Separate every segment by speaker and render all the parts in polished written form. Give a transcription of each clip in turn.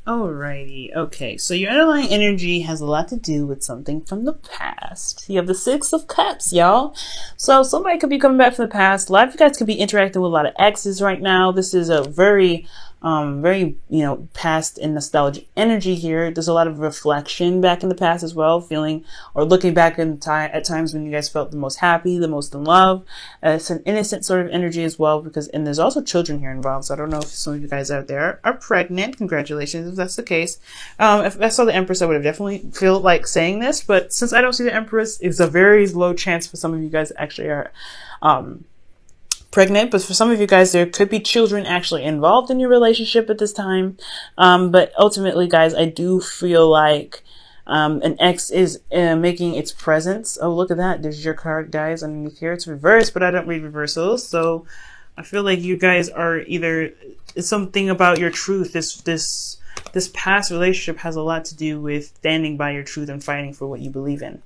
Speaker 1: Alrighty, okay, so your underlying energy has a lot to do with something from the past. You have the Six of Cups, y'all. So somebody could be coming back from the past. A lot of you guys could be interacting with a lot of exes right now. This is a very, past and nostalgic energy here. There's a lot of reflection back in the past as well, feeling or looking back in at times when you guys felt the most happy, the most in love. It's an innocent sort of energy as well, and there's also children here involved. So I don't know if some of you guys out there are pregnant. Congratulations if that's the case. If I saw the Empress, I would have definitely feel like saying this, but since I don't see the Empress, it's a very low chance for some of you guys actually are pregnant. But for some of you guys, there could be children actually involved in your relationship at this time. But ultimately, guys, I do feel like an ex is making its presence. Oh, look at that. There's your card, guys, underneath here. It's reversed, but I don't read reversals. So I feel like you guys are either, it's something about your truth. This past relationship has a lot to do with standing by your truth and fighting for what you believe in.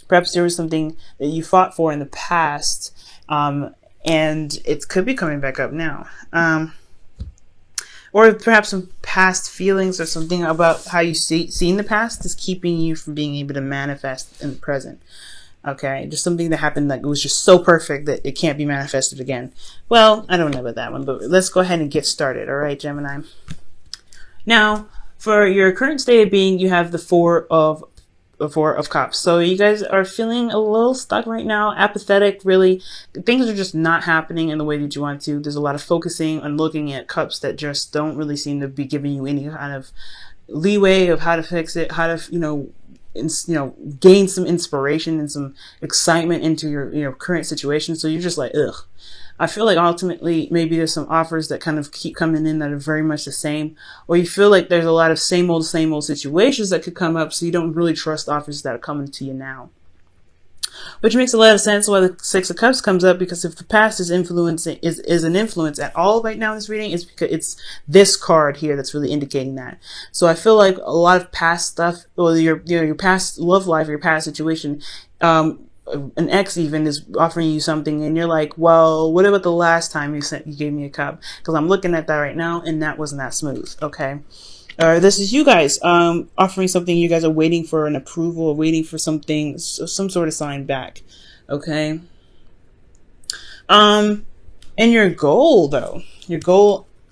Speaker 1: Perhaps there was something that you fought for in the past, and it could be coming back up now. Or perhaps some past feelings or something about how you see in the past is keeping you from being able to manifest in the present. Okay, just something that happened that was just so perfect that it can't be manifested again. Well, I don't know about that one, but let's go ahead and get started. All right, Gemini. Now, for your current state of being, you have the Four of Cups. So you guys are feeling a little stuck right now, apathetic, really. Things are just not happening in the way that you want to. There's a lot of focusing on looking at cups that just don't really seem to be giving you any kind of leeway of how to fix it, how to, gain some inspiration and some excitement into your current situation. So you're just like, ugh. I feel like ultimately maybe there's some offers that kind of keep coming in that are very much the same, or you feel like there's a lot of same old situations that could come up, so you don't really trust offers that are coming to you now. Which makes a lot of sense why the Six of Cups comes up, because if the past is an influence at all right now in this reading, it's because it's this card here that's really indicating that. So I feel like a lot of past stuff, or your past love life, or your past situation, an ex even is offering you something and you're like, well, what about the last time you gave me a cup? Because I'm looking at that right now and that wasn't that smooth. Okay. Or this is you guys offering something, you guys are waiting for an approval, or waiting for something, some sort of sign back. Okay. And your goal though,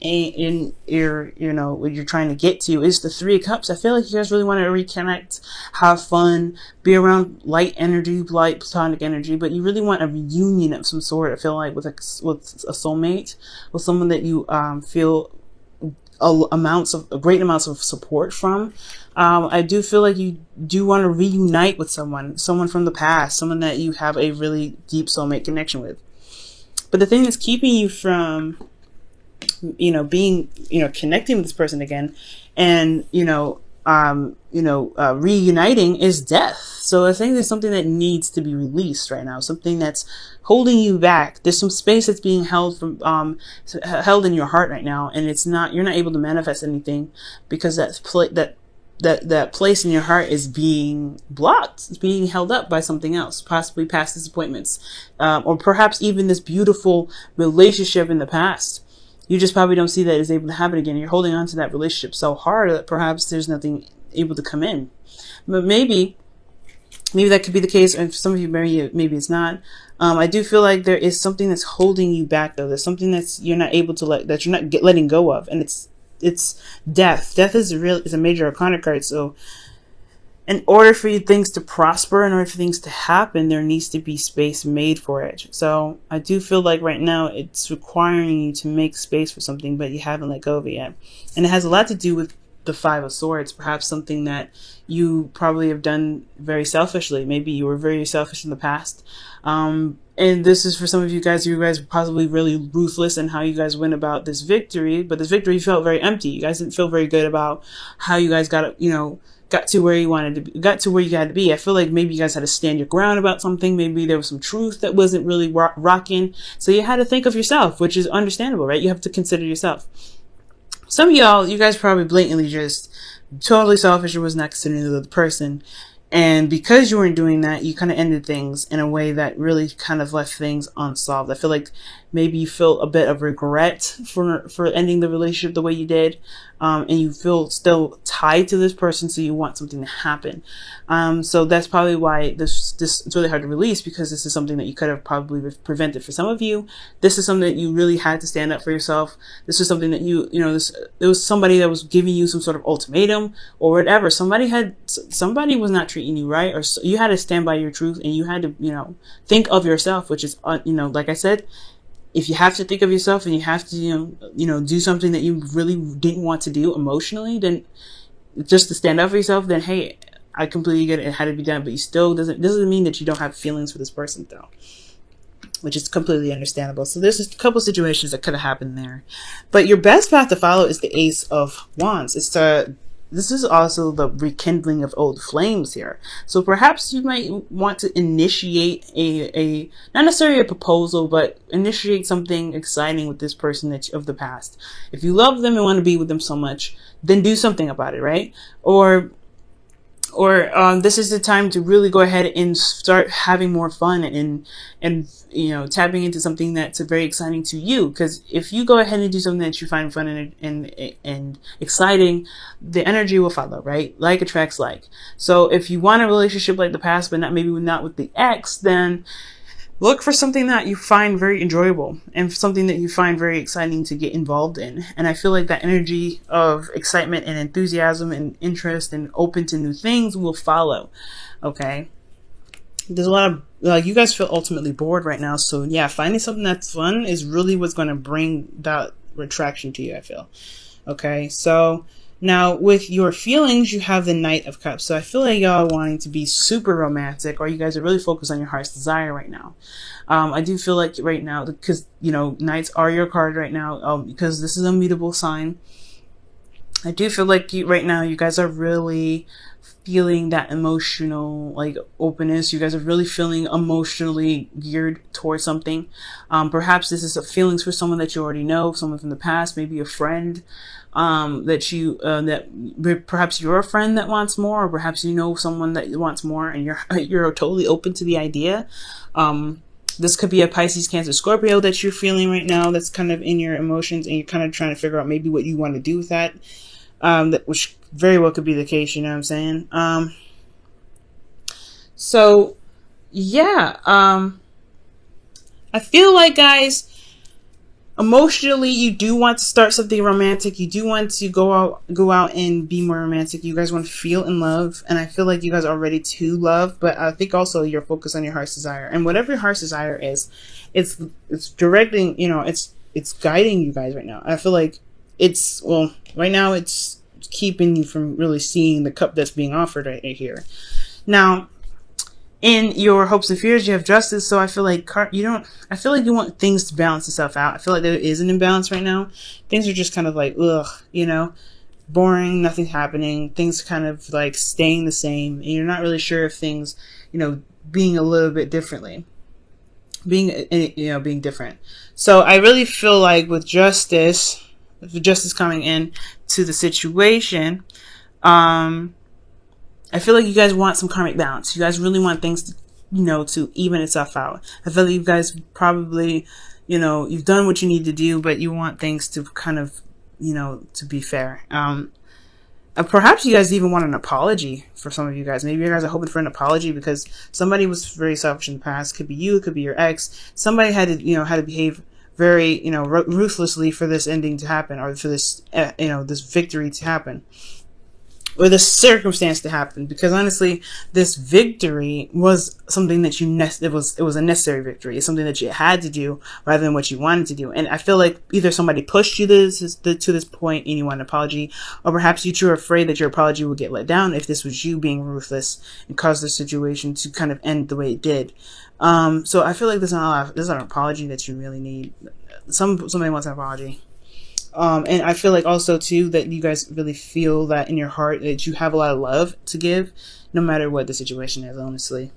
Speaker 1: in what you're trying to get to is the Three of Cups. I feel like you guys really want to reconnect, have fun, be around light energy, light platonic energy, but you really want a reunion of some sort. I feel like with a soulmate, with someone that you feel great amounts of support from. I do feel like you do want to reunite with someone from the past, someone that you have a really deep soulmate connection with. But the thing that's keeping you from being, connecting with this person again and, reuniting is death. So I think there's something that needs to be released right now, something that's holding you back. There's some space that's being held held in your heart right now, and you're not able to manifest anything because that place in your heart is being blocked. It's being held up by something else, possibly past disappointments, or perhaps even this beautiful relationship in the past. You just probably don't see that it's able to happen again. You're holding on to that relationship so hard that perhaps there's nothing able to come in. But maybe that could be the case, and for some of you, maybe it's not. I do feel like there is something that's holding you back, though. There's something you're not able to that you're not letting go of, and it's death. Death is a major arcana card. So in order for things to prosper, in order for things to happen, there needs to be space made for it. So I do feel like right now it's requiring you to make space for something, but you haven't let go of it yet. And it has a lot to do with the Five of Swords, perhaps something that you probably have done very selfishly. Maybe you were very selfish in the past. And this is for some of you guys were possibly really ruthless in how you guys went about this victory, but this victory felt very empty. You guys didn't feel very good about how you guys got to where you wanted to be, got to where you had to be. I feel like maybe you guys had to stand your ground about something. Maybe there was some truth that wasn't really rocking. So you had to think of yourself, which is understandable, right? You have to consider yourself. Some of you guys probably blatantly just totally selfish or was not considering the other person. And because you weren't doing that, you kind of ended things in a way that really kind of left things unsolved. I feel like maybe you feel a bit of regret for ending the relationship the way you did, and you feel still tied to this person, so you want something to happen. So that's probably why this it's really hard to release, because this is something that you could have probably prevented. For some of you, this is something that you really had to stand up for yourself. This is something that there was somebody that was giving you some sort of ultimatum or whatever. Somebody was not treating you right, or you had to stand by your truth, and you had to, think of yourself, which is, like I said, if you have to think of yourself and you have to, do something that you really didn't want to do emotionally, then just to stand up for yourself, then hey, I completely get it. It had to be done, but you still doesn't mean that you don't have feelings for this person though, which is completely understandable. So there's a couple situations that could have happened there, but your best path to follow is the Ace of Wands. This is also the rekindling of old flames here. So perhaps you might want to initiate a not necessarily a proposal, but initiate something exciting with this person of the past. If you love them and want to be with them so much, then do something about it, right? Or this is the time to really go ahead and start having more fun and tapping into something that's very exciting to you. Because if you go ahead and do something that you find fun and exciting, the energy will follow, right? Like attracts like. So if you want a relationship like the past, but not with the ex, then look for something that you find very enjoyable and something that you find very exciting to get involved in. And I feel like that energy of excitement and enthusiasm and interest and open to new things will follow. Okay. There's a lot of, you guys feel ultimately bored right now. So yeah, finding something that's fun is really what's going to bring that retraction to you, I feel. Okay. So now with your feelings, you have the Knight of Cups. So I feel like y'all are wanting to be super romantic, or you guys are really focused on your heart's desire right now. I do feel like right now, because, Knights are your card right now, because this is a mutable sign. I do feel like right now you guys are really feeling that emotional openness. You guys are really feeling emotionally geared towards something. Perhaps this is feelings for someone that you already know, someone from the past, maybe a friend that perhaps you're a friend that wants more, or perhaps someone that wants more, and you're totally open to the idea. This could be a Pisces, Cancer, Scorpio that you're feeling right now, that's kind of in your emotions, and you're kind of trying to figure out maybe what you want to do with that. Which very well could be the case, you know what I'm saying? So yeah, I feel like, guys, emotionally, you do want to start something romantic. You do want to go out and be more romantic. You guys want to feel in love, and I feel like you guys are ready to love. But I think also you're focused on your heart's desire, and whatever your heart's desire is, it's directing. It's guiding you guys right now. I feel like right now it's keeping you from really seeing the cup that's being offered right here. Now, in your hopes and fears, you have Justice. So I feel like I feel like you want things to balance itself out. I feel like there is an imbalance right now. Things are just kind of like, boring, nothing's happening. Things kind of like staying the same. And you're not really sure if things, being a little bit differently. Being different. So I really feel like with Justice coming in to the situation, I feel like you guys want some karmic balance. You guys really want things to, to even itself out. I feel like you guys probably, you've done what you need to do, but you want things to kind of, to be fair. Perhaps you guys even want an apology for some of you guys. Maybe you guys are hoping for an apology because somebody was very selfish in the past. It could be you, it could be your ex. Somebody had to behave very, ruthlessly for this ending to happen, or for this, this victory to happen, or this circumstance to happen. Because honestly, this victory was something that it was a necessary victory. It's something that you had to do rather than what you wanted to do. And I feel like either somebody pushed you to this point and you want an apology, or perhaps you two are afraid that your apology will get let down if this was you being ruthless and caused the situation to kind of end the way it did. So I feel like there's not an apology that you really need. Somebody wants an apology. And I feel like also too that you guys really feel that in your heart that you have a lot of love to give, no matter what the situation is, honestly.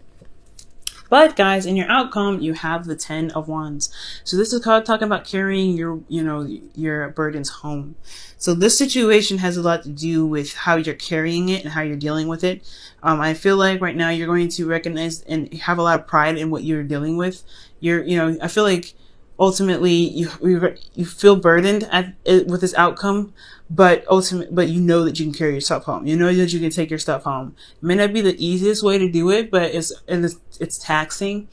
Speaker 1: But guys, in your outcome, you have the 10 of Wands. So this is called talking about carrying your burdens home. So this situation has a lot to do with how you're carrying it and how you're dealing with it. I feel like right now you're going to recognize and have a lot of pride in what you're dealing with. I feel like ultimately you feel burdened with this outcome, but you know that you can carry yourself home. You know that you can take your stuff home. It may not be the easiest way to do it, but it's taxing,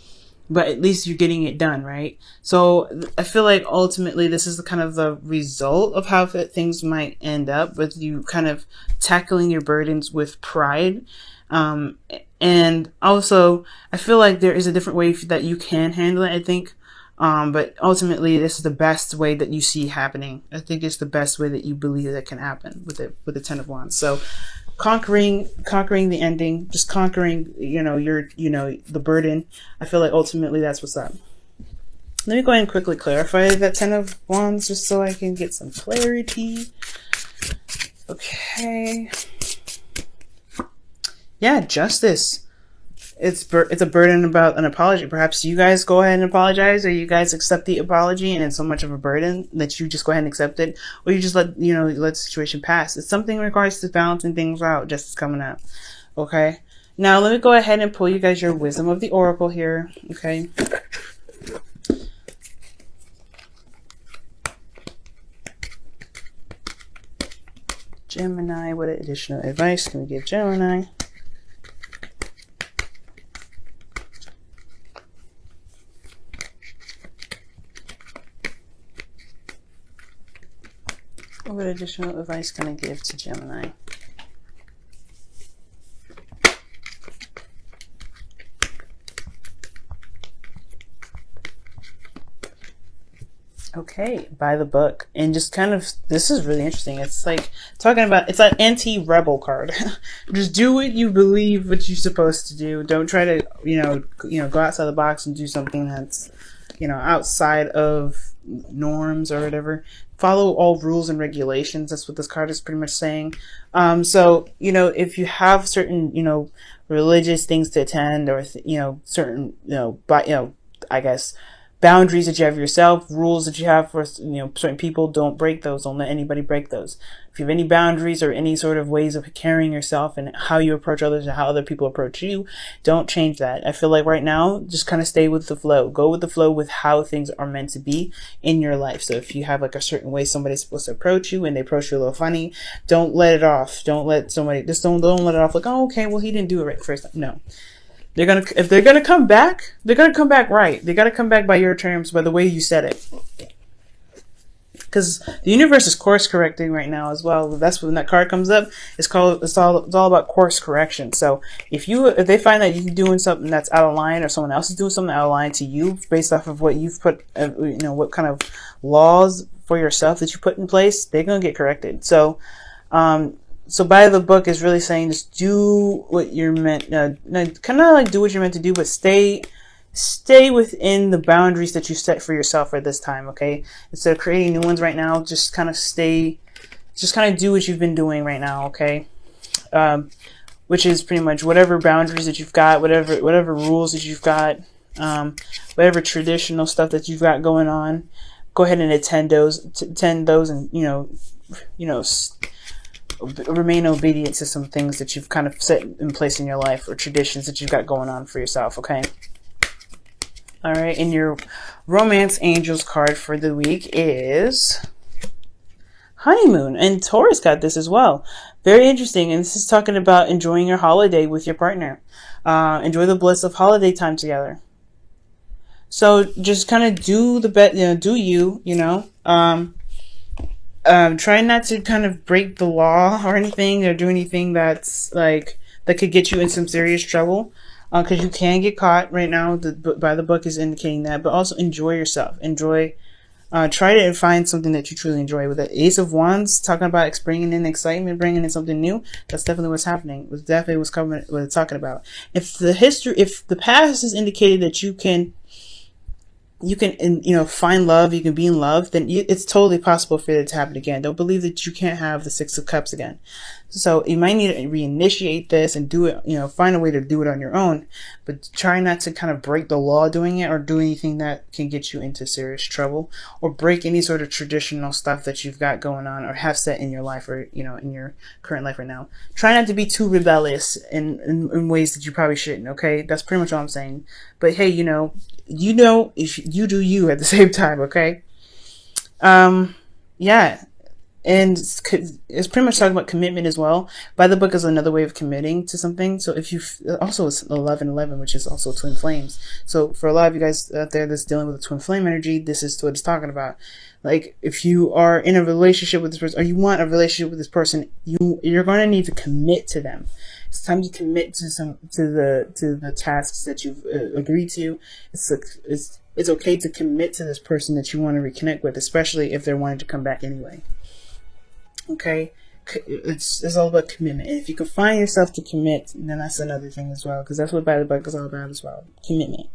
Speaker 1: but at least you're getting it done, right? So I feel like ultimately this is the kind of the result of how things might end up, with you kind of tackling your burdens with pride. And also I feel like there is a different way that you can handle it, I think. But ultimately this is the best way that you see happening. I think it's the best way that you believe that can happen with the Ten of Wands. So conquering the ending, just conquering, the burden. I feel like ultimately that's what's up. Let me go ahead and quickly clarify that Ten of Wands just so I can get some clarity. Okay. Yeah, justice. It's a burden about an apology. Perhaps you guys go ahead and apologize, or you guys accept the apology and it's so much of a burden that you just go ahead and accept it, or you just let the situation pass. It's something in regards to balancing things out. Just coming up. Okay. Now let me go ahead and pull you guys your wisdom of the oracle here. Okay. Gemini, what additional advice can we give Gemini? What additional advice can I give to Gemini? Okay, by the book. And just kind of, this is really interesting. It's like talking about, it's an anti-rebel card. Just do what you believe what you're supposed to do. Don't try to, go outside the box and do something that's, outside of norms or whatever. Follow all rules and regulations. That's what this card is pretty much saying. So, if you have certain, religious things to attend, or, certain, I guess, boundaries that you have yourself, rules that you have for, certain people, don't break those. Don't let anybody break those. If you have any boundaries or any sort of ways of carrying yourself and how you approach others and how other people approach you, don't change that. I feel like right now, just kind of stay with the flow. Go with the flow with how things are meant to be in your life. So if you have like a certain way somebody's supposed to approach you and they approach you a little funny, don't let it off. Don't let somebody, just don't let it off like, oh, okay, well, he didn't do it right the first time. No. If they're gonna come back, they're gonna come back right. They gotta come back by your terms, by the way you said it. Because the universe is course correcting right now as well. That's when that card comes up. It's all about course correction. So if they find that you're doing something that's out of line, or someone else is doing something out of line to you based off of what you've put, what kind of laws for yourself that you put in place, they're gonna get corrected. So, So by the book is really saying just do what you're meant, kind of like do what you're meant to do, but stay within the boundaries that you set for yourself at this time, okay? Instead of creating new ones right now, just kind of do what you've been doing right now, okay? Which is pretty much whatever boundaries that you've got, whatever rules that you've got, whatever traditional stuff that you've got going on, go ahead and attend those and, remain obedient to some things that you've kind of set in place in your life, or traditions that you've got going on for yourself, okay? All right, and your romance angels card for the week is honeymoon, and Taurus got this as well. Very interesting, and this is talking about enjoying your holiday with your partner. Enjoy the bliss of holiday time together. So just kind of do the best, do you, try not to kind of break the law or anything, or do anything that could get you in some serious trouble, because you can get caught right now. By the book is indicating that. But also enjoy yourself. Try to find something that you truly enjoy. With the Ace of Wands talking about bringing in excitement, bringing in something new, that's definitely what's happening. It's definitely what it's talking about. If the past has indicated that you can find love, you can be in love, then it's totally possible for it to happen again. Don't believe that you can't have the Six of Cups again. So you might need to reinitiate this and do it, find a way to do it on your own, but try not to kind of break the law doing it, or do anything that can get you into serious trouble, or break any sort of traditional stuff that you've got going on or have set in your life, or, in your current life right now. Try not to be too rebellious in ways that you probably shouldn't. Okay. That's pretty much all I'm saying. But hey, if you do you at the same time. Okay. Yeah. And it's pretty much talking about commitment as well. By the book is another way of committing to something. So if you also it's 1111, which is also twin flames. So for a lot of you guys out there that's dealing with a twin flame energy, this is what it's talking about. Like if you are in a relationship with this person, or you want a relationship with this person, you're going to need to commit to them. It's time to commit to the tasks that you've agreed to. It's okay to commit to this person that you want to reconnect with, especially if they're wanting to come back anyway. Okay, it's all about commitment. And if you can find yourself to commit, then that's another thing as well, because that's what by the book is all about as well. Commitment.